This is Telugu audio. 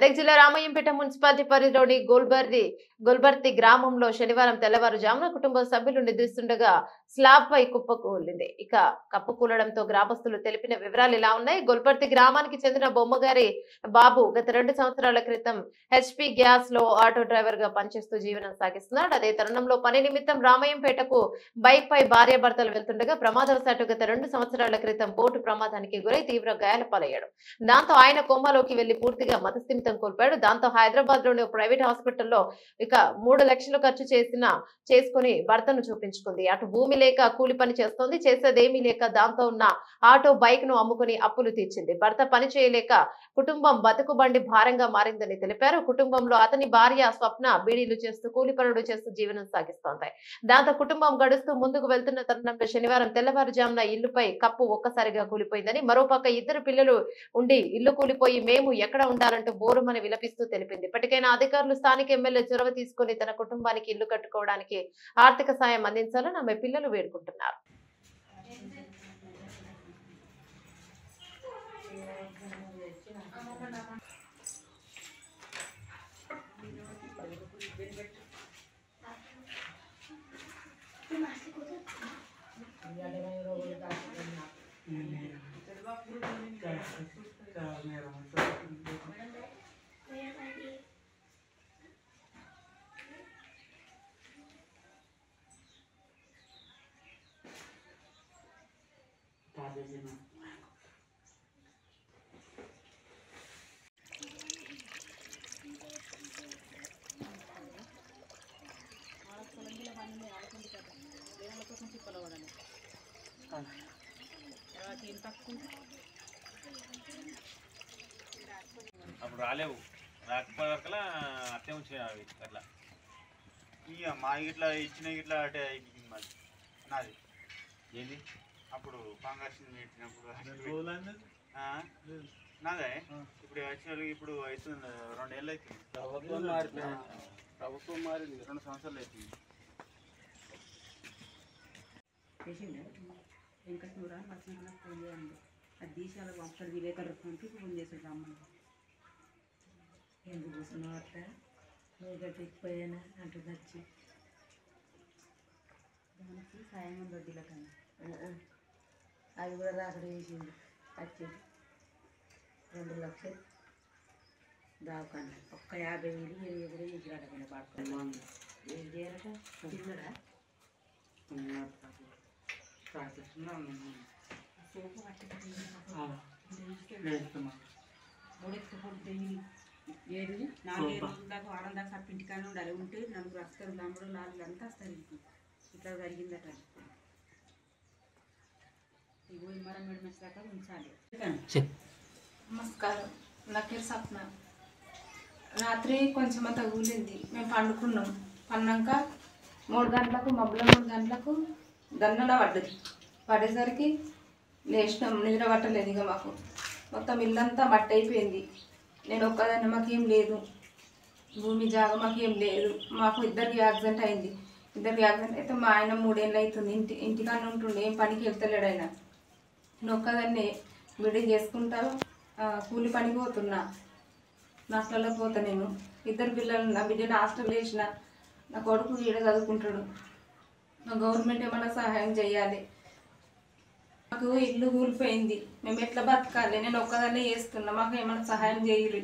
మెదక్ జిల్లా రామయ్యంపేట మున్సిపాలిటీ పరిధిలోని గోల్బర్తి గ్రామంలో శనివారం తెల్లవారుజామున కుటుంబ సభ్యులు నిద్రిస్తుండగా స్లాబ్ పై కుప్పకూలింది. ఇక కప్పుకూలడంతో గ్రామస్తులు తెలిపిన వివరాలు ఇలా ఉన్నాయి. గోల్బర్తి గ్రామానికి చెందిన బొమ్మగారి బాబు గత 2 సంవత్సరాల క్రితం హెచ్పీ గ్యాస్ లో ఆటో డ్రైవర్ గా పనిచేస్తూ జీవనం సాగిస్తున్నాడు. అదే తరుణంలో పని నిమిత్తం రామయ్యంపేటకు బైక్ పై భార్యాభర్తలు వెళ్తుండగా ప్రమాదవశాత్తు గత 2 సంవత్సరాల క్రితం బోటు ప్రమాదానికి గురై తీవ్ర గాయాల పాలయ్యాడు. దాంతో ఆయన కోమాలోకి వెళ్లి పూర్తిగా మతస్థిమితం కోల్పోయాడు. దాంతో హైదరాబాద్ లోని ప్రైవేట్ హాస్పిటల్లో ఇక 3 లక్షలు ఖర్చు చేసుకుని భర్తను చూపించుకుంది. అటు భూమి లేక కూలి పని చేస్తోంది. చేసేదేమీ లేక దాంతో ఉన్న ఆటో బైక్ ను అమ్ముకుని అప్పులు తీర్చింది. భర్త పని చేయలేక కుటుంబం బతుకుబండి భారంగా మారిందని తెలిపారు. కుటుంబంలో అతని భార్య స్వప్న బీడీలు చేస్తూ కూలి పనులు చేస్తూ జీవనం సాగిస్తోంది. దాంతో కుటుంబం గడుస్తూ ముందుకు వెళ్తున్న తరుణంలో శనివారం తెల్లవారుజామున ఇల్లుపై కప్పు ఒక్కసారిగా కూలిపోయిందని, మరోపక్క 2 పిల్లలు ఉండి ఇల్లు కూలిపోయి మేము ఎక్కడ ఉండాలంటూ బోరుమని విలపిస్తూ తెలిపింది. ఇప్పటికైనా అధికారులు స్థానిక ఎమ్మెల్యే చొరవ తీసుకుని తన కుటుంబానికి ఇల్లు కట్టుకోవడానికి ఆర్థిక సాయం అందించాలని ఆమె పిల్లలు వేడుకుంటున్నారు. అప్పుడు రాలేవు, రాకపోయేకల్లా అట్లే ఉంచినాయి అవి. అట్లా ఇక మా ఇట్లా ఇచ్చిన ఇట్లా అంటే అయిపోయింది మరి నాది. ఏంది అప్పుడు కాంగ్రెస్ పెట్టినప్పుడు నాదే. ఇప్పుడు యాక్చువల్గా ఇప్పుడు అవుతుంది 2 ఏళ్ళు అవుతుంది. ప్రభుత్వం మారింది 2 సంవత్సరాలు అవుతుంది. వెంకటూరా లక్ష్మణ ఫోన్ చేయండి. అది దేశాల అక్కడ విలేకరులకు పంపి ఫోన్ చేశాడు రమ్మని. ఎందుకు కూర్చున్నావు అట్లా? నువ్వు గట్టిపోయానా అంటూ నచ్చి దానికి సాయం వడ్డీల కన్నా అది కూడా రాకడ చేసింది. వచ్చేది 2 లక్షలు దావకన్నా ఒక్క 50,000 ఇరవై కూడా ఎగిరాడకన్నా పడుకోండి. ఏం చేయాలట? తిన్నాడా? సోపు పట్టుకుంటే ఏడు 4 రోజుల దాకా వారం దాకా సప్పింటికానే ఉండాలి. ఉంటే 4 వస్తారు, 4 అంతా వస్తారు. ఇట్లా జరిగిందట. ఇగో మరం మేడం దాకా ఉంచాలి. నమస్కారం, నా పేరు సప్న. రాత్రి కొంచెం అంత ఊలింది. మేము పండుకున్నాం. పన్నాక 3 గంటలకు మబ్బుల 3 గంటలకు దన్నల పడ్డది. పడేసరికి లేచినాం. నిద్ర పట్టలేదు. ఇక మాకు మొత్తం ఇల్లంతా మట్టి అయిపోయింది. నేను ఒక్కదాన్ని, మాకేం లేదు భూమి జాగా, మాకేం లేదు. మాకు 2కి యాక్సిడెంట్ అయింది. 2కి యాక్సిడెంట్ అయితే మా ఆయన 3 ఏళ్ళు అవుతుంది. ఇంటికానే ఉంటుండే, ఏం పనికి వెళ్తలేడు ఆయన. నేను ఒక్కదాన్ని బిడ్డలు చేసుకుంటా కూలి పనికి పోతున్నా. నాట్లలో పోతా నేను. 2 పిల్లలు, నా బిడ్డను హాస్టల్ వేసిన. నా కొడుకు ఈడ చదువుకుంటాడు. మా గవర్నమెంట్ ఏమైనా సహాయం చేయాలి. మాకు ఇల్లు కూలిపోయింది. మేము ఎట్లా బతకాలి? నేను ఒక్కదాన్నే చేస్తున్నా. మాకు ఏమైనా సహాయం చేయాలి.